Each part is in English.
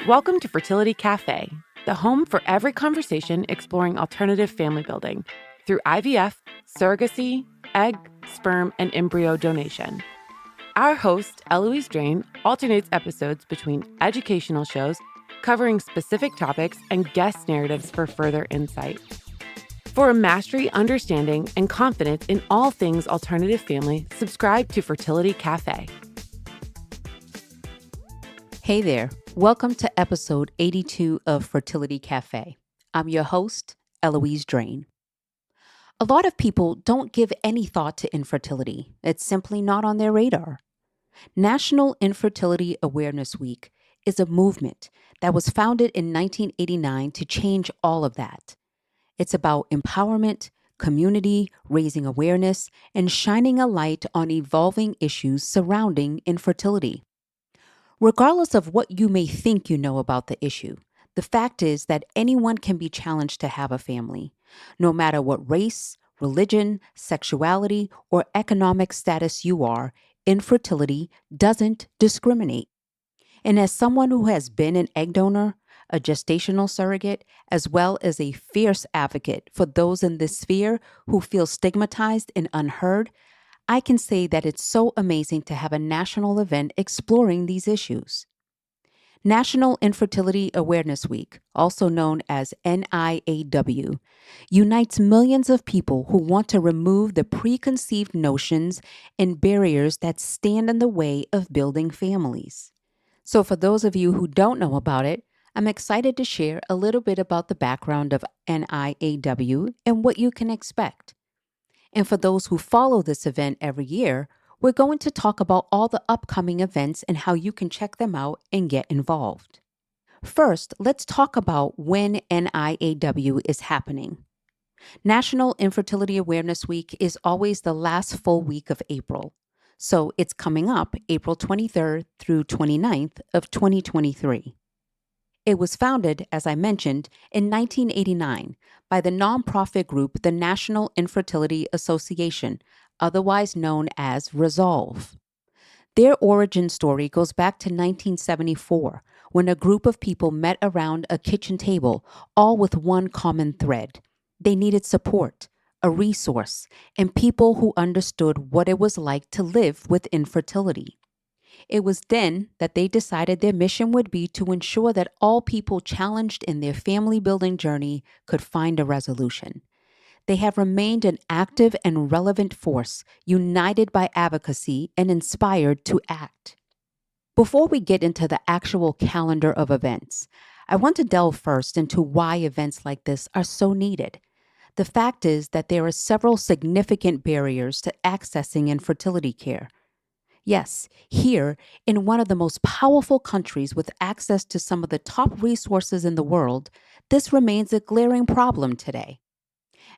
Welcome to Fertility Cafe, the home for every conversation exploring alternative family building through IVF, surrogacy, egg, sperm, and embryo donation. Our host, Eloise Drain, alternates episodes between educational shows covering specific topics and guest narratives for further insight. For a mastery, understanding, and confidence in all things alternative family, subscribe to Fertility Cafe. Hey there. Welcome to episode 82 of Fertility Cafe. I'm your host, Eloise Drain. A lot of people don't give any thought to infertility. It's simply not on their radar. National Infertility Awareness Week is a movement that was founded in 1989 to change all of that. It's about empowerment, community, raising awareness, and shining a light on evolving issues surrounding infertility. Regardless of what you may think you know about the issue, the fact is that anyone can be challenged to have a family, no matter what race, religion, sexuality, or economic status you are. Infertility doesn't discriminate. And as someone who has been an egg donor, a gestational surrogate, as well as a fierce advocate for those in this sphere who feel stigmatized and unheard, I can say that it's so amazing to have a national event exploring these issues. National Infertility Awareness Week, also known as NIAW, unites millions of people who want to remove the preconceived notions and barriers that stand in the way of building families. So for those of you who don't know about it, I'm excited to share a little bit about the background of NIAW and what you can expect. And for those who follow this event every year, we're going to talk about all the upcoming events and how you can check them out and get involved. First, let's talk about when NIAW is happening. National Infertility Awareness Week is always the last full week of April. So it's coming up April 23rd through 29th of 2023. It was founded, as I mentioned, in 1989 by the nonprofit group the National Infertility Association, otherwise known as Resolve. Their origin story goes back to 1974, when a group of people met around a kitchen table, all with one common thread. They needed support, a resource, and people who understood what it was like to live with infertility. It was then that they decided their mission would be to ensure that all people challenged in their family building journey could find a resolution. They have remained an active and relevant force, united by advocacy and inspired to act. Before we get into the actual calendar of events, I want to delve first into why events like this are so needed. The fact is that there are several significant barriers to accessing infertility care. Yes, here, in one of the most powerful countries with access to some of the top resources in the world, this remains a glaring problem today.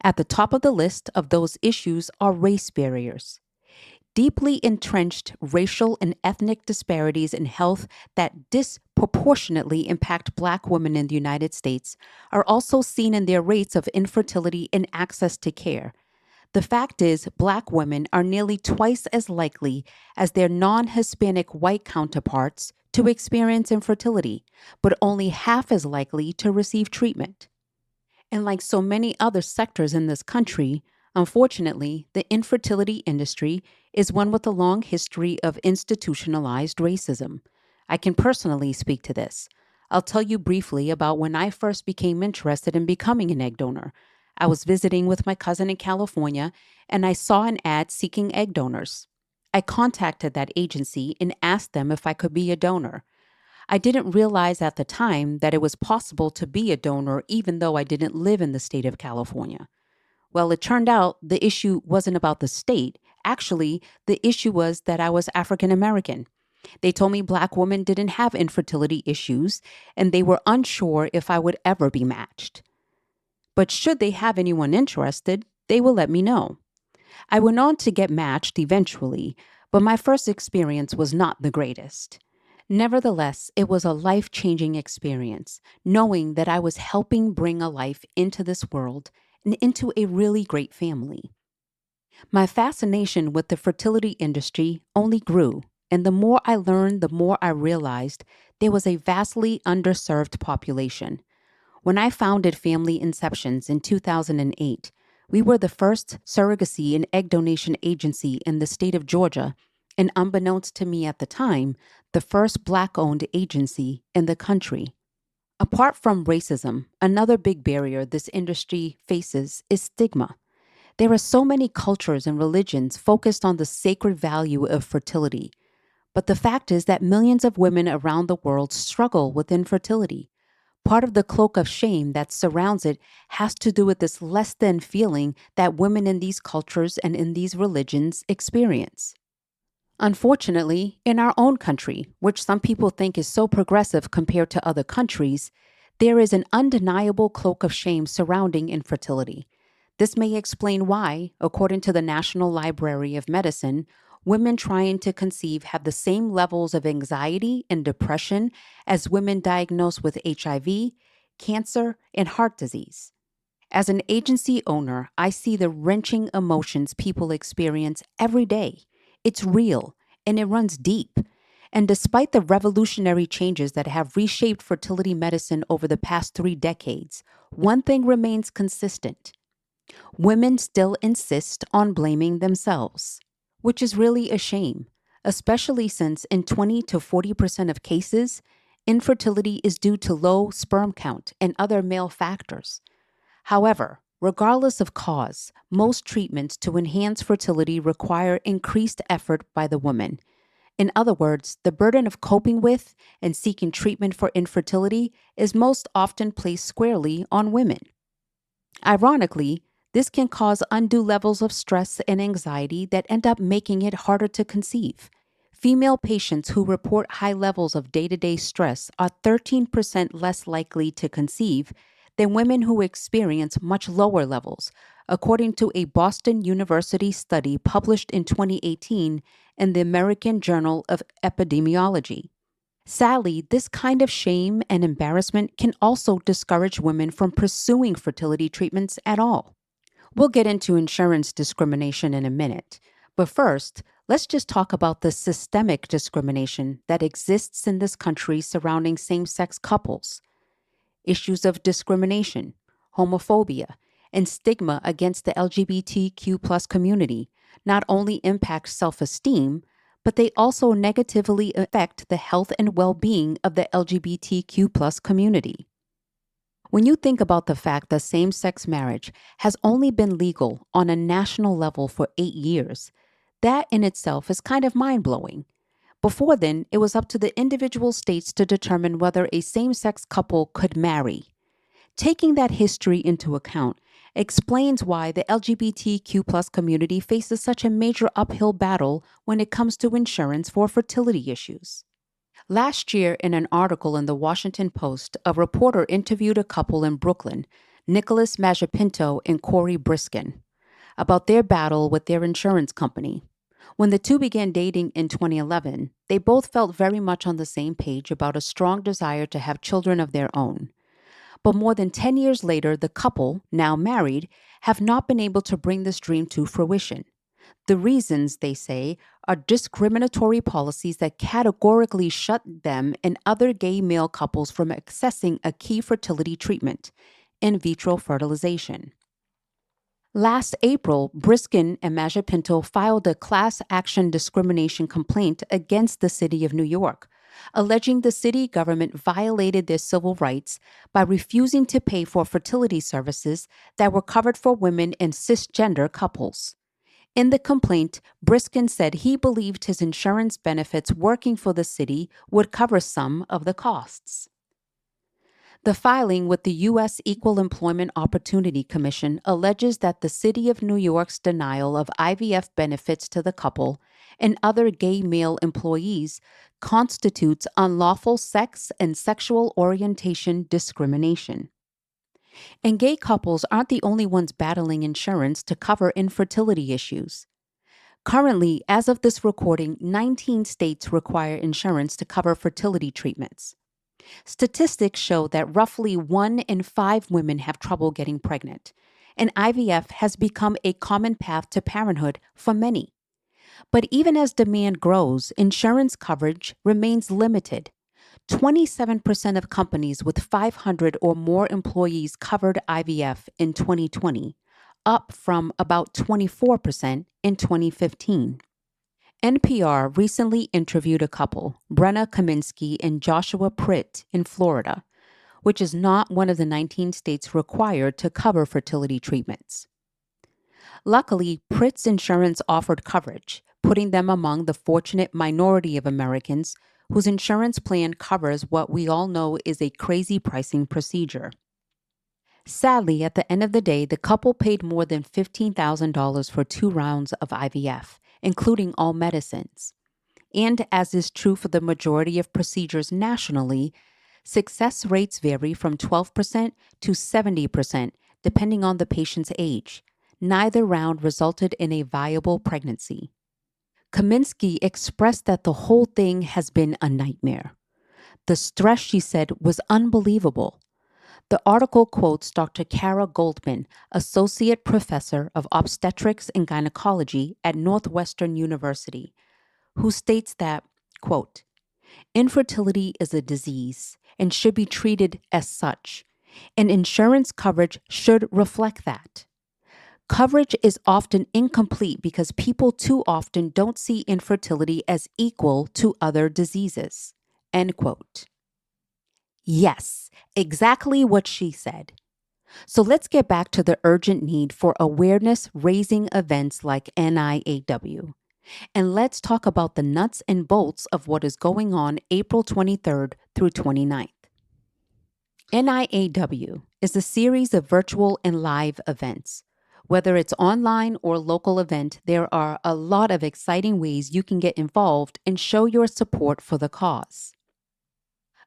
At the top of the list of those issues are race barriers. Deeply entrenched racial and ethnic disparities in health that disproportionately impact Black women in the United States are also seen in their rates of infertility and access to care. The fact is, Black women are nearly twice as likely as their non-Hispanic white counterparts to experience infertility, but only half as likely to receive treatment. And like so many other sectors in this country, unfortunately, the infertility industry is one with a long history of institutionalized racism. I can personally speak to this. I'll tell you briefly about when I first became interested in becoming an egg donor. I was visiting with my cousin in California, and I saw an ad seeking egg donors. I contacted that agency and asked them if I could be a donor. I didn't realize at the time that it was possible to be a donor even though I didn't live in the state of California. Well, it turned out the issue wasn't about the state. Actually, the issue was that I was African American. They told me Black women didn't have infertility issues, and they were unsure if I would ever be matched. But should they have anyone interested, they will let me know. I went on to get matched eventually, but my first experience was not the greatest. Nevertheless, it was a life-changing experience, knowing that I was helping bring a life into this world and into a really great family. My fascination with the fertility industry only grew And the more I learned, the more I realized there was a vastly underserved population. When I founded Family Inceptions in 2008, we were the first surrogacy and egg donation agency in the state of Georgia, and unbeknownst to me at the time, the first Black-owned agency in the country. Apart from racism, another big barrier this industry faces is stigma. There are so many cultures and religions focused on the sacred value of fertility, but the fact is that millions of women around the world struggle with infertility. Part of the cloak of shame that surrounds it has to do with this less than feeling that women in these cultures and in these religions experience. Unfortunately, in our own country, which some people think is so progressive compared to other countries, there is an undeniable cloak of shame surrounding infertility. This may explain why, according to the National Library of Medicine, women trying to conceive have the same levels of anxiety and depression as women diagnosed with HIV, cancer, and heart disease. As an agency owner, I see the wrenching emotions people experience every day. It's real and it runs deep. And despite the revolutionary changes that have reshaped fertility medicine over the past 3 decades, one thing remains consistent. Women still insist on blaming themselves, which is really a shame, especially since in 20 to 40% of cases, infertility is due to low sperm count and other male factors. However, regardless of cause, most treatments to enhance fertility require increased effort by the woman. In other words, the burden of coping with and seeking treatment for infertility is most often placed squarely on women. Ironically, this can cause undue levels of stress and anxiety that end up making it harder to conceive. Female patients who report high levels of day-to-day stress are 13% less likely to conceive than women who experience much lower levels, according to a Boston University study published in 2018 in the American Journal of Epidemiology. Sadly, this kind of shame and embarrassment can also discourage women from pursuing fertility treatments at all. We'll get into insurance discrimination in a minute, but first, let's just talk about the systemic discrimination that exists in this country surrounding same-sex couples. Issues of discrimination, homophobia, and stigma against the LGBTQ plus community not only impact self-esteem, but they also negatively affect the health and well-being of the LGBTQ plus community. When you think about the fact that same-sex marriage has only been legal on a national level for 8 years, that in itself is kind of mind-blowing. Before then, it was up to the individual states to determine whether a same-sex couple could marry. Taking that history into account explains why the LGBTQ plus community faces such a major uphill battle when it comes to insurance for fertility issues. Last year, in an article in the Washington Post, a reporter interviewed a couple in Brooklyn, Nicholas Majapinto and Corey Briskin, about their battle with their insurance company. When the two began dating in 2011, they both felt very much on the same page about a strong desire to have children of their own. But more than 10 years later, the couple, now married, have not been able to bring this dream to fruition. The reasons, they say, are discriminatory policies that categorically shut them and other gay male couples from accessing a key fertility treatment, in vitro fertilization. Last April, Briskin and Majapinto filed a class action discrimination complaint against the city of New York, alleging the city government violated their civil rights by refusing to pay for fertility services that were covered for women and cisgender couples. In the complaint, Briskin said he believed his insurance benefits working for the city would cover some of the costs. The filing with the U.S. Equal Employment Opportunity Commission alleges that the City of New York's denial of IVF benefits to the couple and other gay male employees constitutes unlawful sex and sexual orientation discrimination. And gay couples aren't the only ones battling insurance to cover infertility issues. Currently, as of this recording, 19 states require insurance to cover fertility treatments. Statistics show that roughly 1 in 5 women have trouble getting pregnant, and IVF has become a common path to parenthood for many. But even as demand grows, insurance coverage remains limited. 27% of companies with 500 or more employees covered IVF in 2020, up from about 24% in 2015. NPR recently interviewed a couple, Brenna Kaminsky and Joshua Pritt, in Florida, which is not one of the 19 states required to cover fertility treatments. Luckily, Pritt's insurance offered coverage, putting them among the fortunate minority of Americans whose insurance plan covers what we all know is a crazy pricing procedure. Sadly, at the end of the day, the couple paid more than $15,000 for 2 rounds of IVF, including all medicines. And as is true for the majority of procedures nationally, success rates vary from 12% to 70%, depending on the patient's age. Neither round resulted in a viable pregnancy. Kaminsky expressed that the whole thing has been a nightmare. The stress, she said, was unbelievable. The article quotes Dr. Kara Goldman, Associate Professor of Obstetrics and Gynecology at Northwestern University, who states that, quote, infertility is a disease and should be treated as such, and insurance coverage should reflect that. Coverage is often incomplete because people too often don't see infertility as equal to other diseases. End quote. Yes, exactly what she said. So let's get back to the urgent need for awareness-raising events like NIAW. And let's talk about the nuts and bolts of what is going on April 23rd through 29th. NIAW is a series of virtual and live events. Whether it's online or local event, there are a lot of exciting ways you can get involved and show your support for the cause.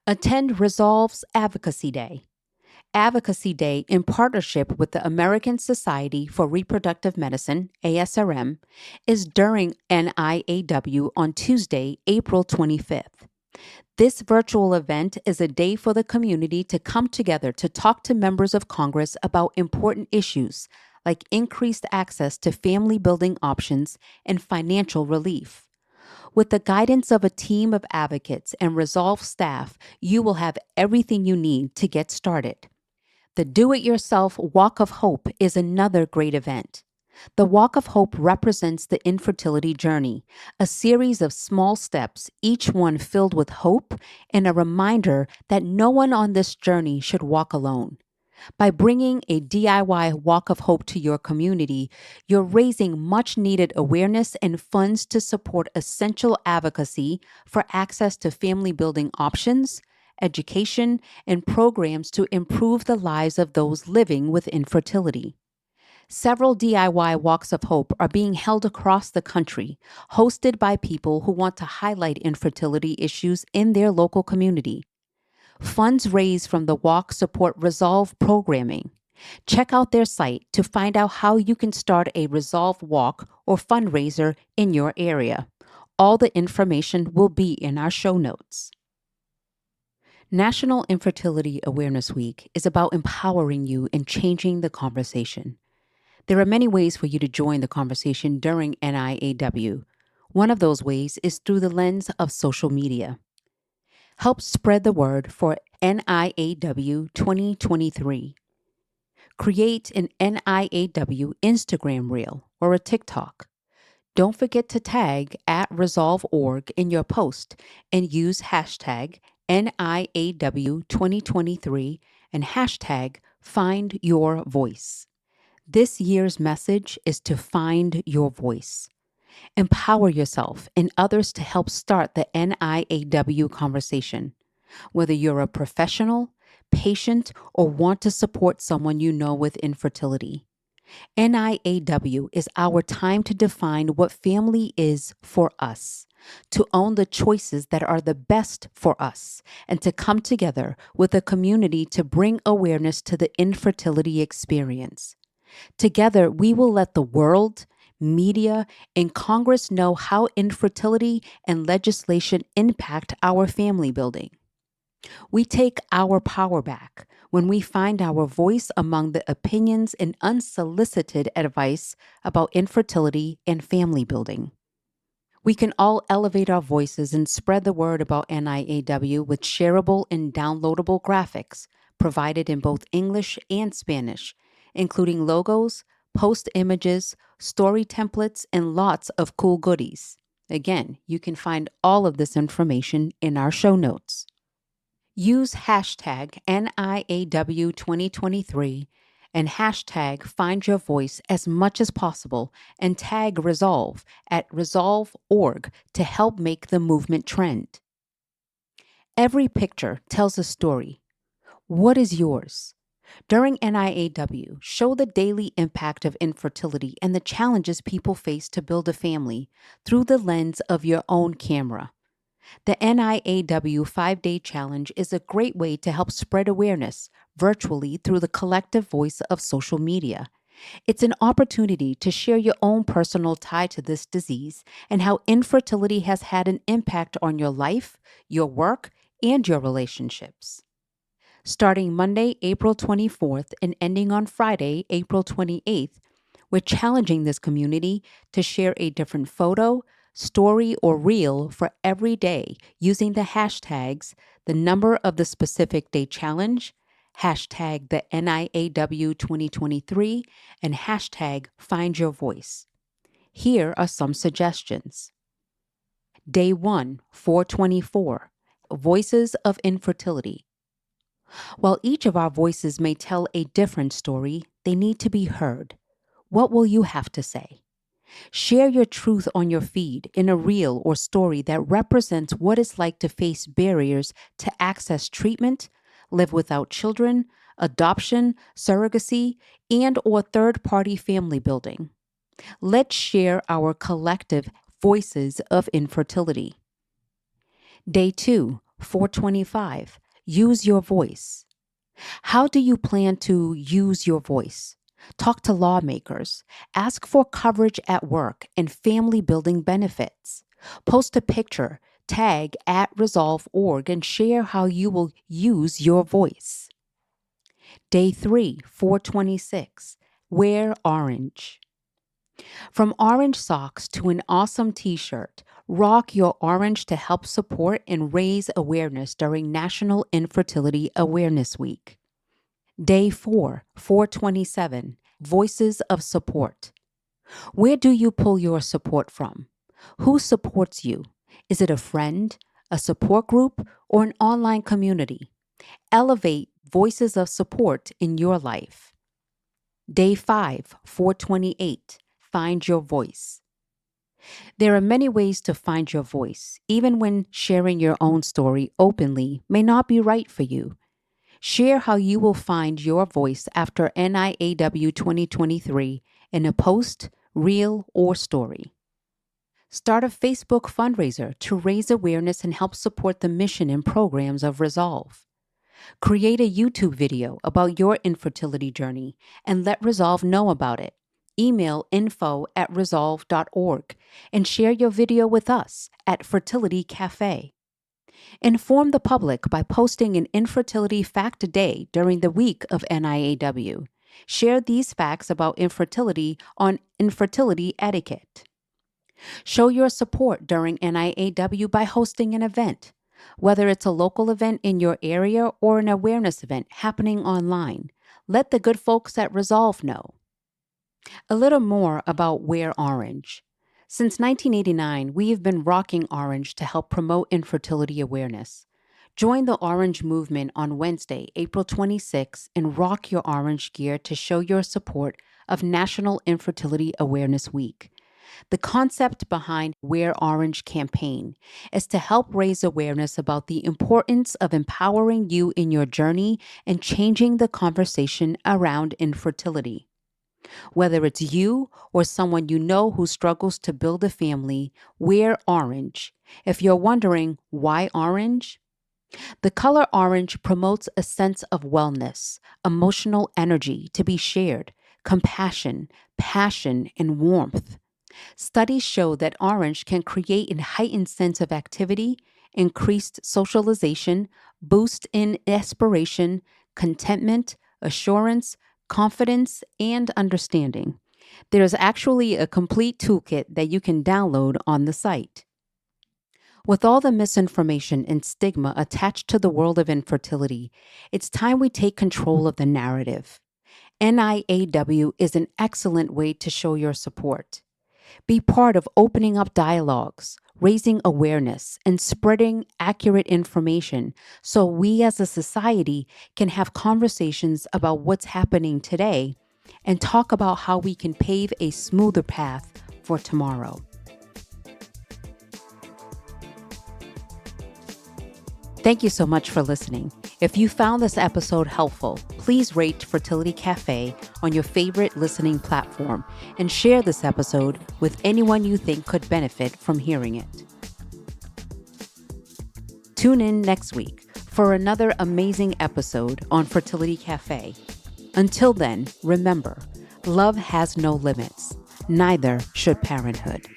Attend Resolve's Advocacy Day. Advocacy Day, in partnership with the American Society for Reproductive Medicine, ASRM, is during NIAW on Tuesday, April 25th. This virtual event is a day for the community to come together to talk to members of Congress about important issues like increased access to family-building options and financial relief. With the guidance of a team of advocates and Resolve staff, you will have everything you need to get started. The Do-It-Yourself Walk of Hope is another great event. The Walk of Hope represents the infertility journey, a series of small steps, each one filled with hope and a reminder that no one on this journey should walk alone. By bringing a DIY Walk of Hope to your community, you're raising much-needed awareness and funds to support essential advocacy for access to family-building options, education, and programs to improve the lives of those living with infertility. Several DIY Walks of Hope are being held across the country, hosted by people who want to highlight infertility issues in their local community. Funds raised from the walk support Resolve programming. Check out their site to find out how you can start a Resolve walk or fundraiser in your area. All the information will be in our show notes. National Infertility Awareness Week is about empowering you and changing the conversation. There are many ways for you to join the conversation during NIAW. One of those ways is through the lens of social media. Help spread the word for NIAW 2023. Create an NIAW Instagram reel or a TikTok. Don't forget to tag @Resolve.org in your post and use hashtag NIAW 2023 and hashtag Find Your Voice. This year's message is to find your voice. Empower yourself and others to help start the NIAW conversation. Whether you're a professional, patient, or want to support someone you know with infertility. NIAW is our time to define what family is for us, to own the choices that are the best for us, and to come together with a community to bring awareness to the infertility experience. Together, we will let the world, media, and Congress know how infertility and legislation impact our family building. We take our power back when we find our voice among the opinions and unsolicited advice about infertility and family building. We can all elevate our voices and spread the word about NIAW with shareable and downloadable graphics provided in both English and Spanish, including logos, post images, story templates, and lots of cool goodies. Again, you can find all of this information in our show notes. Use hashtag NIAW2023 and hashtag Find Your Voice as much as possible and tag Resolve at Resolve.org to help make the movement trend. Every picture tells a story. What is yours? During NIAW, show the daily impact of infertility and the challenges people face to build a family through the lens of your own camera. The NIAW 5-Day Challenge is a great way to help spread awareness virtually through the collective voice of social media. It's an opportunity to share your own personal tie to this disease and how infertility has had an impact on your life, your work, and your relationships. Starting Monday, April 24th and ending on Friday, April 28th, we're challenging this community to share a different photo, story, or reel for every day using the hashtags, the number of the specific day challenge, hashtag the NIAW 2023, and hashtag Find Your Voice. Here are some suggestions. Day 1, 424, Voices of Infertility. While each of our voices may tell a different story, they need to be heard. What will you have to say? Share your truth on your feed in a reel or story that represents what it's like to face barriers to access treatment, live without children, adoption, surrogacy, and/or third-party family building. Let's share our collective voices of infertility. Day 2, 425. Use your voice. How do you plan to use your voice? Talk to lawmakers. Ask for coverage at work and family building benefits. Post a picture, tag at Resolve.org, and share how you will use your voice. Day 3, 426. Wear orange. From orange socks to an awesome t-shirt, rock your orange to help support and raise awareness during National Infertility Awareness Week. Day 4, 427, Voices of Support. Where do you pull your support from? Who supports you? Is it a friend, a support group, or an online community? Elevate voices of support in your life. Day 5, 428, Find Your Voice. There are many ways to find your voice, even when sharing your own story openly may not be right for you. Share how you will find your voice after NIAW 2023 in a post, reel, or story. Start a Facebook fundraiser to raise awareness and help support the mission and programs of Resolve. Create a YouTube video about your infertility journey and let Resolve know about it. Email info@resolve.org and share your video with us at Fertility Cafe. Inform the public by posting an infertility fact a day during the week of NIAW. Share these facts about infertility on infertility etiquette. Show your support during NIAW by hosting an event, whether it's a local event in your area or an awareness event happening online. Let the good folks at Resolve know. A little more about Wear Orange. Since 1989, we have been rocking orange to help promote infertility awareness. Join the Orange Movement on Wednesday, April 26, and rock your orange gear to show your support of National Infertility Awareness Week. The concept behind Wear Orange campaign is to help raise awareness about the importance of empowering you in your journey and changing the conversation around infertility. Whether it's you or someone you know who struggles to build a family, wear orange. If you're wondering why orange, the color orange promotes a sense of wellness, emotional energy to be shared, compassion, passion, and warmth. Studies show that orange can create a heightened sense of activity, increased socialization, boost in aspiration, contentment, assurance, confidence, and understanding. There's actually a complete toolkit that you can download on the site. With all the misinformation and stigma attached to the world of infertility, it's time we take control of the narrative. NIAW is an excellent way to show your support. Be part of opening up dialogues, raising awareness, and spreading accurate information so we as a society can have conversations about what's happening today and talk about how we can pave a smoother path for tomorrow. Thank you so much for listening. If you found this episode helpful, please rate Fertility Cafe on your favorite listening platform and share this episode with anyone you think could benefit from hearing it. Tune in next week for another amazing episode on Fertility Cafe. Until then, remember, love has no limits. Neither should parenthood.